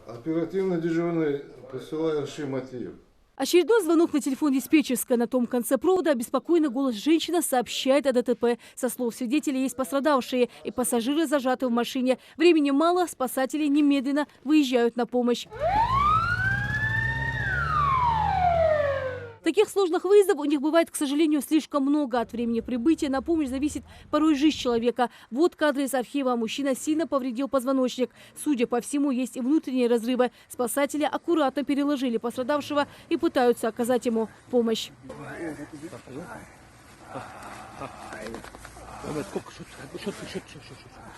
Оперативно дежурный посылает Шиматиев. Очередной звонок на телефон диспетчерской. На том конце провода обеспокоенный голос женщины сообщает о ДТП. Со слов свидетелей, есть пострадавшие и пассажиры зажаты в машине. Времени мало, спасатели немедленно выезжают на помощь. Таких сложных выездов у них бывает, к сожалению, слишком много. От времени прибытия на помощь зависит порой жизнь человека. Вот кадры из архива. Мужчина сильно повредил позвоночник. Судя по всему, есть и внутренние разрывы. Спасатели аккуратно переложили пострадавшего и пытаются оказать ему помощь.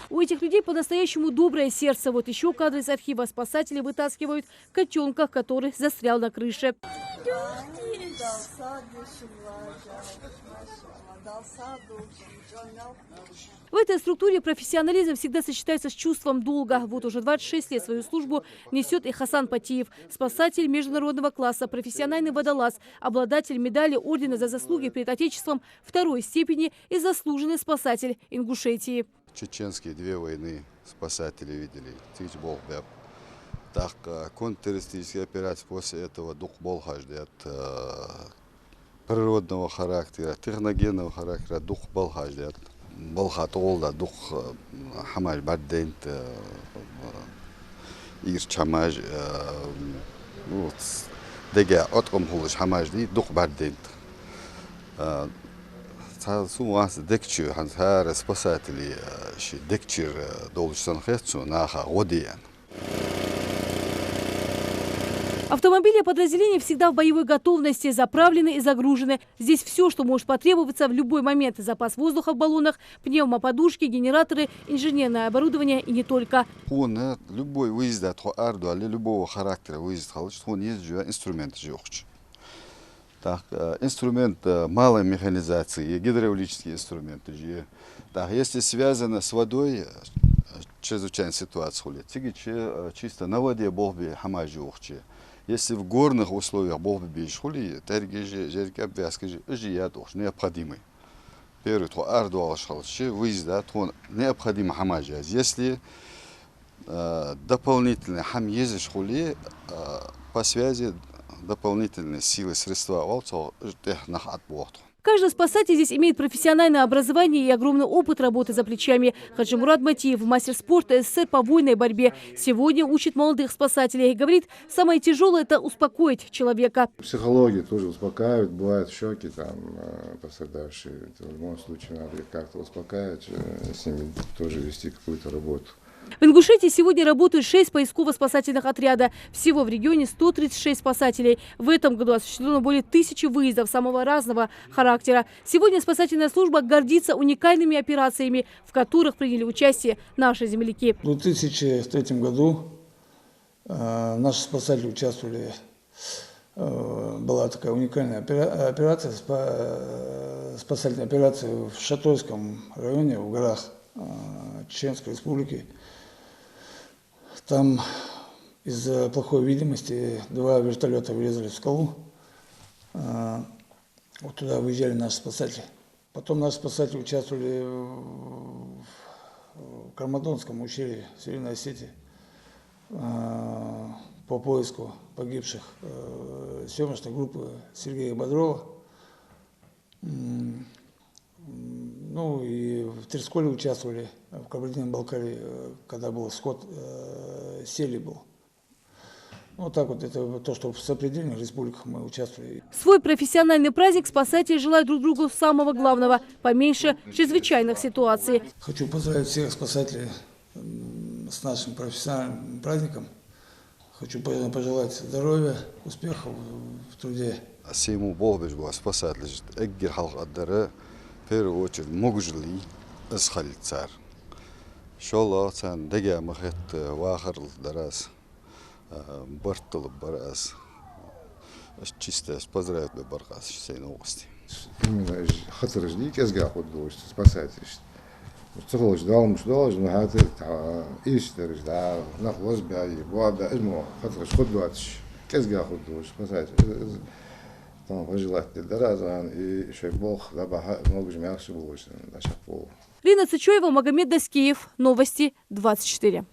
У этих людей по-настоящему доброе сердце. Вот еще кадры из архива. Спасатели вытаскивают котенка, который застрял на крыше. В этой структуре профессионализм всегда сочетается с чувством долга. Вот уже 26 лет свою службу несет и Хасан Патиев. Спасатель международного класса, профессиональный водолаз, обладатель медали ордена за заслуги перед Отечеством второй степени и заслуженный спасатель Ингушетии. Чеченские две войны спасатели видели. Так, контртеррористические операции после этого дух болхажды от природного характера, техногенного характера, дух болхажды от болхат олда, дух хамаж бардент, ирчамаж, дега отком хулыш хамажды дух бардент. Сумас декчу хансар спасатели декчир должен хецу наха годиян. Автомобили подразделений всегда в боевой готовности, заправлены и загружены. Здесь все, что может потребоваться в любой момент. Запас воздуха в баллонах, пневмоподушки, генераторы, инженерное оборудование и не только. Любой выезд от арду, или любого характера выезд, он есть инструмент. Так, инструмент малой механизации, гидравлические инструменты. Так, если связано с водой, чрезвычайная ситуация, чисто на воде бог бы хамажи ухчи. Если в горных условиях бог бы бежхули, тергежи, жерки обвязки, необходимый. Первый, то арду алшалши, выезда, то необходимо хамажи. Если дополнительно хам ездишь хули, по связи дополнительные силы, средства, Каждый спасатель здесь имеет профессиональное образование и огромный опыт работы за плечами. Хаджимурат Матиев, мастер спорта СССР по водной борьбе, сегодня учит молодых спасателей и говорит, самое тяжелое – это успокоить человека. Психология тоже успокаивает, бывают шоки, там, пострадавшие. В любом случае надо их как-то успокаивать, с ними тоже вести какую-то работу. В Ингушетии сегодня работают 6 поисково-спасательных отрядов. Всего в регионе 136 спасателей. В этом году осуществлено более 1000 выездов самого разного характера. Сегодня спасательная служба гордится уникальными операциями, в которых приняли участие наши земляки. В 2003 году наши спасатели участвовали. Была такая уникальная операция, спасательная операция в Шатойском районе, в горах Чеченской Республики. Там из-за плохой видимости 2 вертолета врезались в скалу. Вот туда выезжали наши спасатели. Потом наши спасатели участвовали в Кармадонском ущелье Северной Осетии по поиску погибших съемочной группы Сергея Бодрова. Ну и в Терсколе участвовали, в Кабардино-Балкарии, когда был сход сели был. Вот так вот, это то, что в сопредельных республиках мы участвовали. Свой профессиональный праздник спасатели желают друг другу самого главного – поменьше чрезвычайных ситуаций. Хочу поздравить всех спасателей с нашим профессиональным праздником. Хочу пожелать здоровья, успехов в труде. Всему Богу спасателей, эггер халк аддары. В первую очередь, могжли исхали цар. Шалла цан дега махет вахарл дарас, бартл барас. Чисто поздравляю баркас все новости. Именно хатыр жди, кезга ходил, спасатель. Цеглоч далмуш, но хатыр ищет, да, нахлоз бяй, буаба, измо хатыр ходил, кезга ходил, спасатель. Там пожелать даразан и еще Бог лаба много жмякши было, да шапол. Лина Цычоева, Магомед Даскиев. Новости 24.